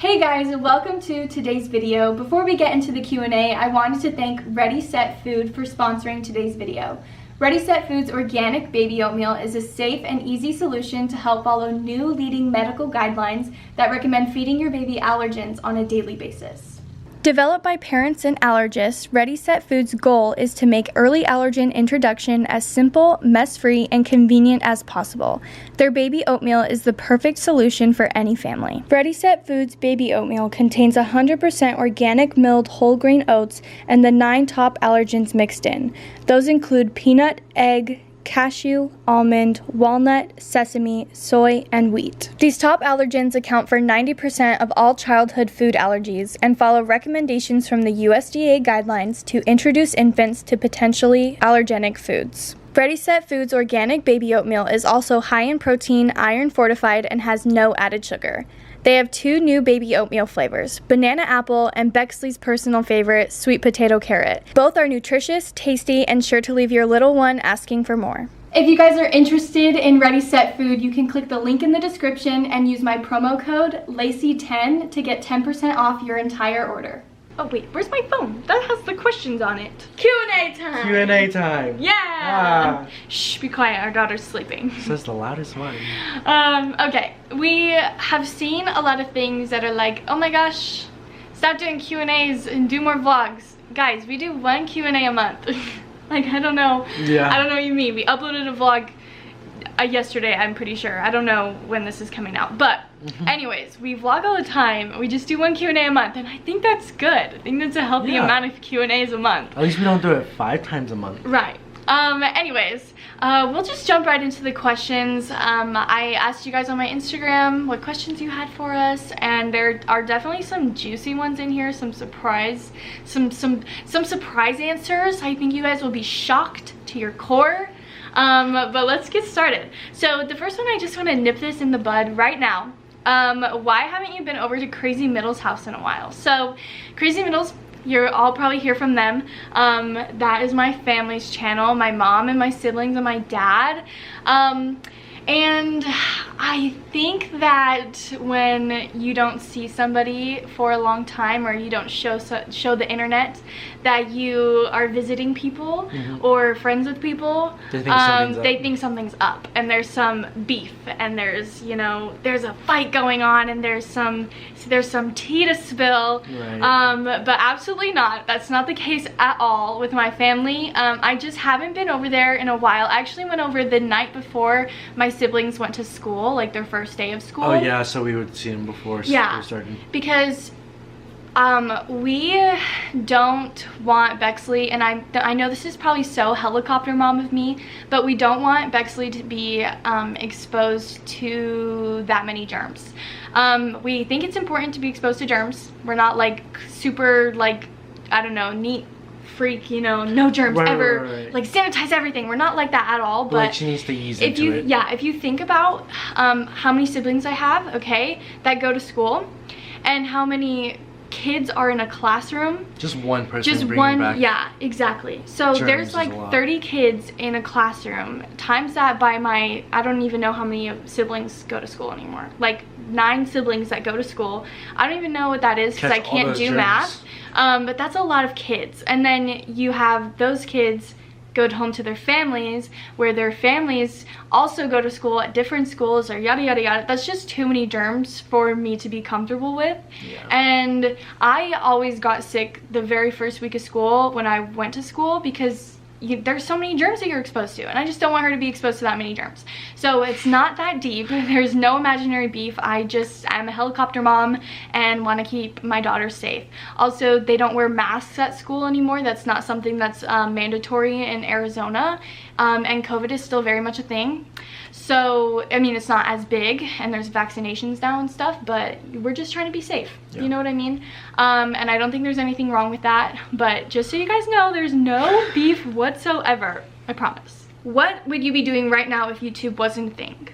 Hey guys, welcome to today's video. Before we get into the Q&A, I wanted to thank Ready Set Food for sponsoring today's video. Ready Set Food's organic baby oatmeal is a safe and easy solution to help follow new leading medical guidelines that recommend feeding your baby allergens on a daily basis. Developed by parents and allergists, Ready Set Food's goal is to make early allergen introduction as simple, mess-free, and convenient as possible. Their baby oatmeal is the perfect solution for any family. Ready Set Food's baby oatmeal contains 100% organic milled whole grain oats and the 9 top allergens mixed in. Those include peanut, egg, cashew, almond, walnut, sesame, soy, and wheat. These top allergens account for 90% of all childhood food allergies and follow recommendations from the USDA guidelines to introduce infants to potentially allergenic foods. Ready Set Foods organic baby oatmeal is also high in protein, iron fortified, and has no added sugar. They have 2 new baby oatmeal flavors, banana apple and Bexley's personal favorite, sweet potato carrot. Both are nutritious, tasty, and sure to leave your little one asking for more. If you guys are interested in Ready Set Food, you can click the link in the description and use my promo code LACY10 to get 10% off your entire order. Oh wait, where's my phone? That has the questions on it. Q&A time! Q&A time! Yeah! Shh, be quiet, our daughter's sleeping. This is the loudest one. Okay, we have seen a lot of things that are like, oh my gosh, stop doing Q&As and do more vlogs. Guys, we do 1 Q&A a month. Like, I don't know. Yeah. I don't know what you mean. We uploaded a vlog yesterday, I'm pretty sure. I don't know when this is coming out, but anyways, we vlog all the time. We just do 1 Q&A a month, and I think that's good. I think that's a healthy amount of Q&As a month. At least we don't do it 5 times a month. Right. Anyways, we'll just jump right into the questions. I asked you guys on my Instagram what questions you had for us, and there are definitely some juicy ones in here, some surprise answers. I think you guys will be shocked to your core. But let's get started. So the first one, I just want to nip this in the bud right now. Why haven't you been over to Crazy Middle's house in a while? So Crazy Middle's, you're all probably hear from them. That is my family's channel, my mom and my siblings and my dad. And I think that when you don't see somebody for a long time, or you don't show the internet that you are visiting people or friends with people, they think something's up, and there's some beef, and there's, you know, there's a fight going on, and there's some tea to spill. Right. But absolutely not. That's not the case at all with my family. I just haven't been over there in a while. I actually went over the night before my siblings went to school, like their first day of school. Oh yeah, so we would see them before school started. Because we don't want Bexley, and I know this is probably so helicopter mom of me, but we don't want Bexley to be exposed to that many germs. We think it's important to be exposed to germs. We're not like super, like, I don't know, neat freak, you know, no germs ever, like sanitize everything. We're not like that at all. But like, she needs to ease into it. Yeah, if you think about how many siblings I have, okay, that go to school, and how many kids are in a classroom, just one person, just one back. Yeah, exactly. So there's like 30 kids in a classroom, times that by my, I don't even know how many siblings go to school anymore, like 9 siblings that go to school. I don't even know what that is, because I can't do math. But that's a lot of kids. And then you have those kids go home to their families, where their families also go to school at different schools, or yada yada yada. That's just too many germs for me to be comfortable with. Yeah. And I always got sick the very first week of school when I went to school, because there's so many germs that you're exposed to, and I just don't want her to be exposed to that many germs. So it's not that deep. There's no imaginary beef. I'm a helicopter mom and want to keep my daughter safe. Also, they don't wear masks at school anymore. That's not something that's mandatory in Arizona, and COVID is still very much a thing. So, I mean, it's not as big, and there's vaccinations now and stuff, but we're just trying to be safe. Yeah. You know what I mean? And I don't think there's anything wrong with that, but just so you guys know, there's no beef whatsoever. I promise. What would you be doing right now if YouTube wasn't a thing?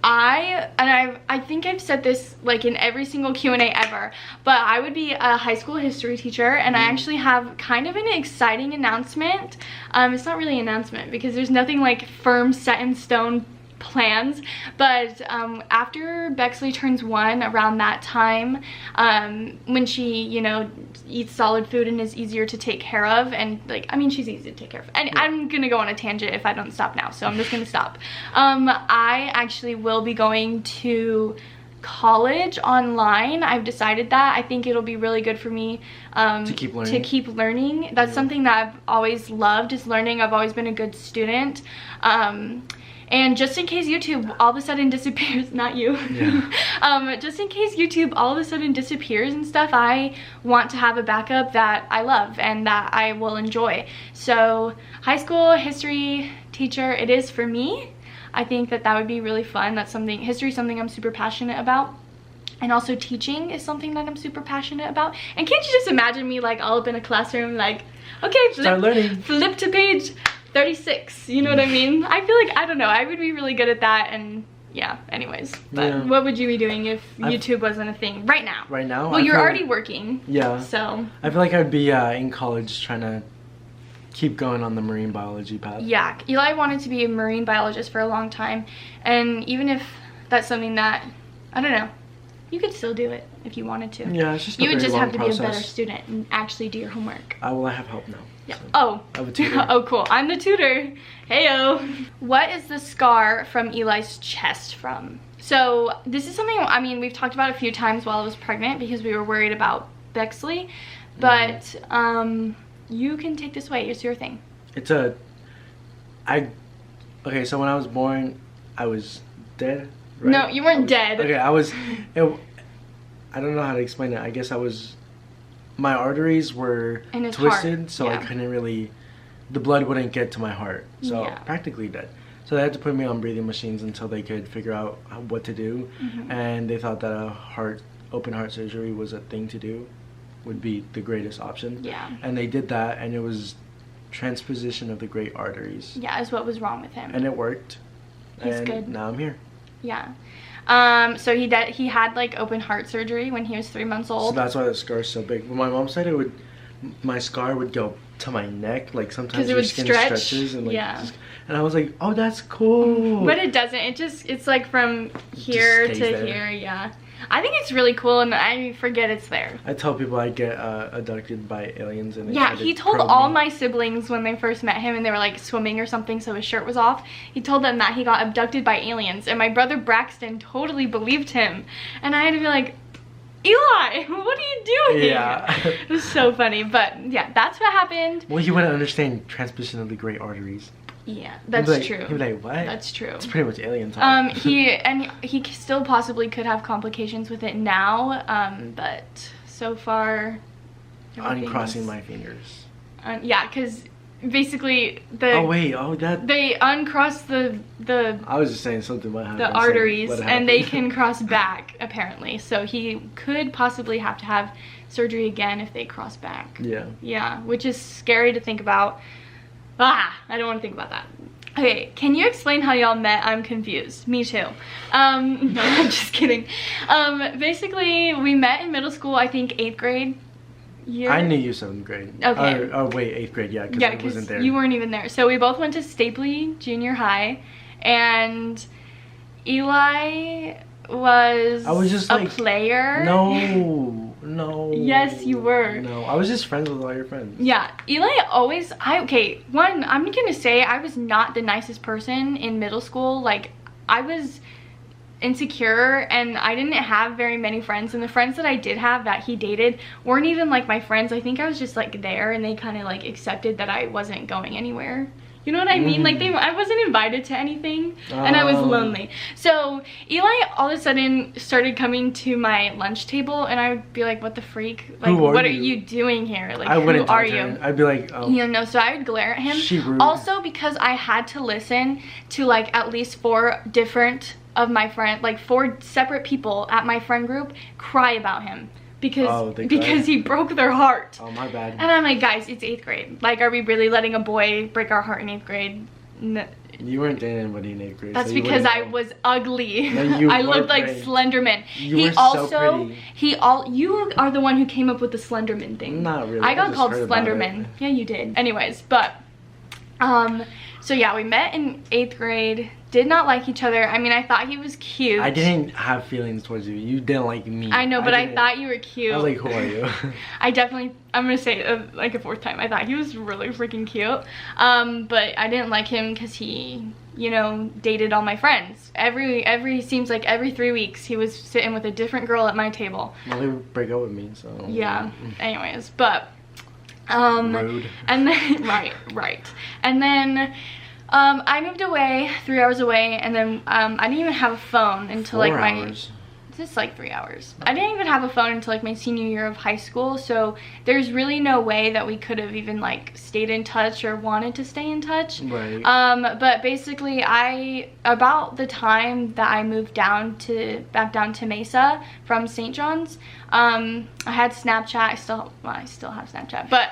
I think I've said this like in every single Q&A ever, but I would be a high school history teacher, and I actually have kind of an exciting announcement. It's not really an announcement, because there's nothing like firm, set in stone, plans, but after Bexley turns 1, around that time, when she, you know, eats solid food and is easier to take care of, and like, I mean, she's easy to take care of, and yeah. I'm gonna go on a tangent if I don't stop now, so I'm just gonna stop. I actually will be going to college online. I've decided that. I think it'll be really good for me to keep learning. That's something that I've always loved, is learning. I've always been a good student. And just in case YouTube all of a sudden disappears, not you, yeah. Just in case YouTube all of a sudden disappears and stuff, I want to have a backup that I love and that I will enjoy. So high school history teacher, it is for me. I think that that would be really fun. That's something, history is something I'm super passionate about. And also teaching is something that I'm super passionate about. And can't you just imagine me like all up in a classroom like, okay, flip to page 36, you know what I mean? I feel like, I don't know, I would be really good at that. And yeah, anyways. But yeah. What would you be doing if YouTube wasn't a thing right now? Right now? Well, you're already working. Yeah. So. I feel like I'd be in college trying to keep going on the marine biology path. Yeah, Eli wanted to be a marine biologist for a long time, and even if that's something that, I don't know, you could still do it if you wanted to. Yeah, it's just you would just have to be a better student and actually do your homework. Well, I have help now. Yeah. So oh. I have a tutor. Oh, cool. I'm the tutor. Heyo. What is the scar from Eli's chest from? So this is something, I mean, we've talked about a few times while I was pregnant because we were worried about Bexley, but you can take this away. It's your thing. It's okay, so when I was born, I was dead, right? No, you weren't dead. Okay, I don't know how to explain it. I guess my arteries were twisted, heart. So yeah. I couldn't really, the blood wouldn't get to my heart. So yeah. Practically dead. So they had to put me on breathing machines until they could figure out what to do. And they thought that open heart surgery was a thing to do. Would be the greatest option. Yeah. And they did that, and it was transposition of the great arteries. Yeah, is what was wrong with him. And it worked. He's good. Now I'm here. Yeah. So he had like open heart surgery when he was 3 months old. So that's why the scar is so big. But my mom said my scar would go to my neck, like sometimes your skin stretches and like, yeah. And I was like, oh, that's cool. But it doesn't. It's like from here to here, yeah. I think it's really cool, and I forget it's there. I tell people I get abducted by aliens, and yeah, he told all my siblings when they first met him, and they were like swimming or something, so his shirt was off. He told them that he got abducted by aliens, and my brother Braxton totally believed him, and I had to be like, Eli, what are you doing? Yeah. It was so funny, but yeah, that's what happened. Well, you want to understand transposition of the great arteries. Yeah, that's true. He'd be like, what? That's true. It's pretty much alien talk. He still possibly could have complications with it now, but so far, uncrossing my fingers. Yeah, because basically they uncross the I was just saying something might happen. The arteries, and they can cross back apparently. So he could possibly have to have surgery again if they cross back. Yeah. Yeah, which is scary to think about. I don't want to think about that. Okay, can you explain how y'all met? I'm confused. Me too. No, I'm just kidding. Basically, we met in middle school, I think 8th grade year. I knew you 7th grade. Okay. Oh, wait, 8th grade, yeah, because I wasn't there. You weren't even there. So we both went to Stapley Junior High, and Eli was just a player. No. Yes, you were. No, I was just friends with all your friends. Yeah, Eli always, I'm gonna say I was not the nicest person in middle school. Like, I was insecure and I didn't have very many friends, and the friends that I did have that he dated weren't even like my friends. I think I was just like there, and they kind of like accepted that I wasn't going anywhere. You know what I mean? Like, I wasn't invited to anything, and I was lonely. So Eli all of a sudden started coming to my lunch table, and I would be like, what the freak? Like, what are you doing here? Like, who are you? I'd be like, oh. You know, so I would glare at him. Also, because I had to listen to like at least 4 different of my friends, like 4 separate people at my friend group cry about him. Because he broke their heart. Oh, my bad. And I'm like, guys, it's 8th grade. Like, are we really letting a boy break our heart in 8th grade? No. You weren't dating anybody in 8th grade. That's so because I was ugly. No, I looked like Slenderman. You were so pretty. You are the one who came up with the Slenderman thing. Not really. I got called Slenderman. Yeah, you did. Anyways, but so yeah, we met in 8th grade did not like each other. I mean, I thought he was cute. I didn't have feelings towards you. You didn't like me. I know, but I thought you were cute. I was like, who are you? I'm gonna say it like a 4th time. I thought he was really freaking cute. But I didn't like him because he, you know, dated all my friends. Seems like every 3 weeks he was sitting with a different girl at my table. Well, they would break up with me, so. Yeah. Anyways, but rude. And then right. And then I moved away, 3 hours away, and then I didn't even have a phone until 4 hours. Just like 3 hours. I didn't even have a phone until like my senior year of high school, so there's really no way that we could have even like stayed in touch or wanted to stay in touch. Right. But basically about the time that I moved back down to Mesa from St. John's, I had Snapchat. I still have Snapchat, but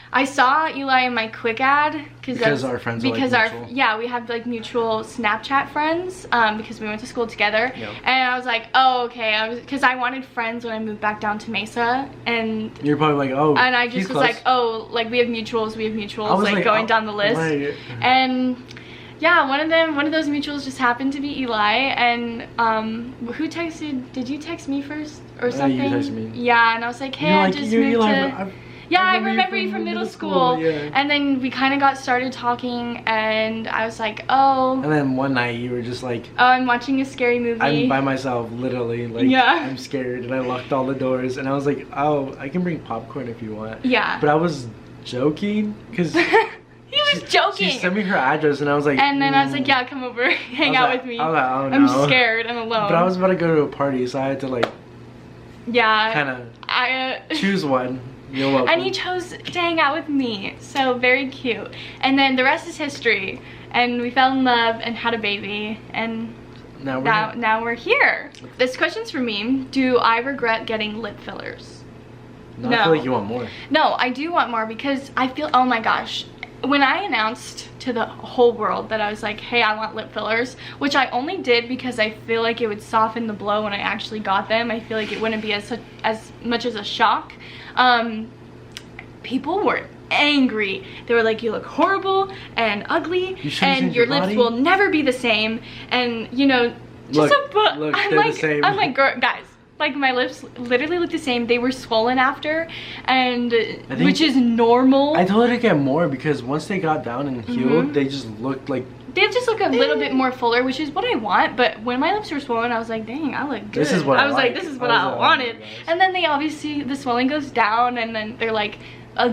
I saw Eli in my quick ad because our friends are like mutual. We have like mutual Snapchat friends because we went to school together. Yep. And I was like, oh, okay, because I wanted friends when I moved back down to Mesa, and you're probably like, oh, and I just was close. Like, oh, like we have mutuals, like going down the list. Right. And yeah, one of those mutuals just happened to be Eli. And who texted? Did you text me first or something? You texted me. Yeah, and I was like, hey, I just moved to. Yeah, I remember you from middle school. Yeah. And then we kind of got started talking, and I was like, oh. And then one night you were just like, oh, I'm watching a scary movie. I'm by myself, literally. Like, yeah. I'm scared, and I locked all the doors, and I was like, oh, I can bring popcorn if you want. Yeah. But I was joking, because he was joking. She sent me her address, and I was like, and then I was like, yeah, come over, hang out with me. I was like, oh, no. I'm scared and alone. But I was about to go to a party, so I had to like, yeah, kind of choose one. You're welcome. And he chose to hang out with me, so very cute. And then the rest is history, and we fell in love and had a baby, and now we're here. This question's for me. Do I regret getting lip fillers? No. I feel like you want more. No, I do want more because I feel, oh my gosh, when I announced to the whole world that I was like, hey, I want lip fillers, which I only did because I feel like it would soften the blow when I actually got them. I feel like it wouldn't be as much as a shock. People were angry. They were like, you look horrible and ugly, and your lips will never be the same. And you know, just I'm like, girl, guys, like my lips literally look the same. They were swollen after, and which is normal. I told her to get more because once they got down and healed, they just looked like. They just look a little bit more fuller, which is what I want. But when my lips were swollen, I was like, dang, I look good. This is what I was like, this is what I wanted. And then they obviously, the swelling goes down, and then they're like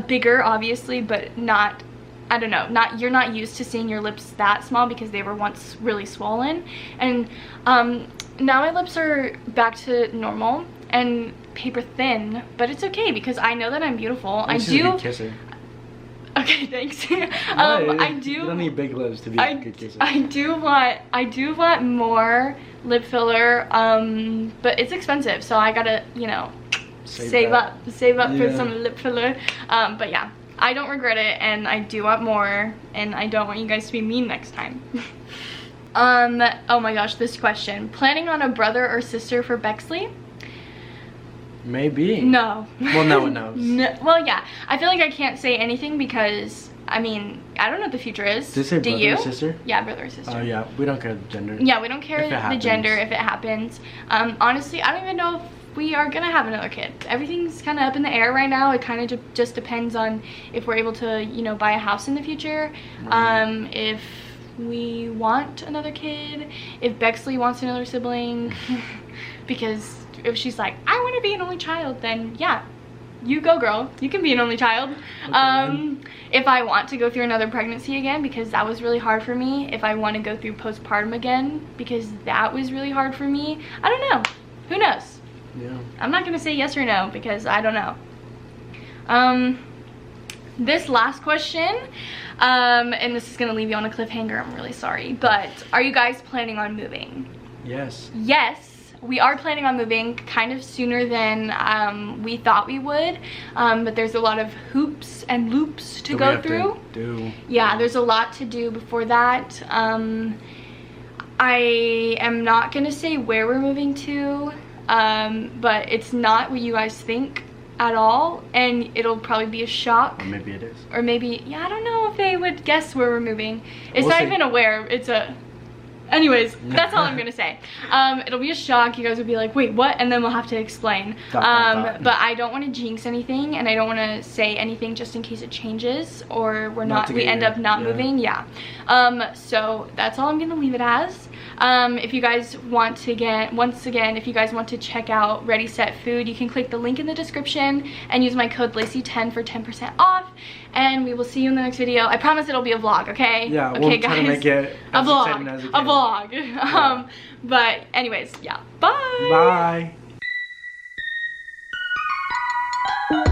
bigger, obviously, but not, I don't know, you're not used to seeing your lips that small because they were once really swollen. And now my lips are back to normal and paper thin, but it's okay because I know that I'm beautiful. I do. A good kisser. Okay, thanks. I do. You don't need big lips to be a good kisser. I do want more lip filler, but it's expensive, so I gotta, you know, save up for some lip filler. But yeah, I don't regret it, and I do want more, and I don't want you guys to be mean next time. Oh my gosh, this question: planning on a brother or sister for Bexley? Maybe. No. Well, no one knows. No, well, yeah. I feel like I can't say anything because, I mean, I don't know what the future is. Did it say brother or sister? Yeah, brother or sister. Oh, yeah. We don't care the gender. Yeah, we don't care the gender if it happens. Honestly, I don't even know if we are going to have another kid. Everything's kind of up in the air right now. It kind of just depends on if we're able to, you know, buy a house in the future. Right. If we want another kid, if Bexley wants another sibling, because if she's like, I want to be an only child, then yeah, you go, girl, you can be an only child. Okay, if I want to go through another pregnancy again, because that was really hard for me, if I want to go through postpartum again, because that was really hard for me, I don't know, who knows? Yeah, I'm not gonna say yes or no because I don't know. This last question, and this is gonna leave you on a cliffhanger, I'm really sorry, but are you guys planning on moving? Yes. Yes. We are planning on moving kind of sooner than we thought we would, but there's a lot of hoops and loops to go through. Yeah, there's a lot to do before that. I am not gonna say where we're moving to, but it's not what you guys think at all, and it'll probably be a shock. Or maybe it is. Or maybe, yeah, I don't know if they would guess where we're moving. It's not even a where, it's a Anyways, that's all I'm gonna say. It'll be a shock. You guys will be like, wait, what? And then we'll have to explain. But I don't want to jinx anything, and I don't want to say anything just in case it changes or we end up not moving. Yeah. So that's all I'm gonna leave it as. If you guys want to if you guys want to check out Ready Set Food, you can click the link in the description and use my code Lacey10 for 10% off. And we will see you in the next video. I promise it'll be a vlog, okay? Yeah, okay, we'll guys. try to make it as exciting as it can. A vlog. Yeah. But anyways, yeah. Bye. Bye.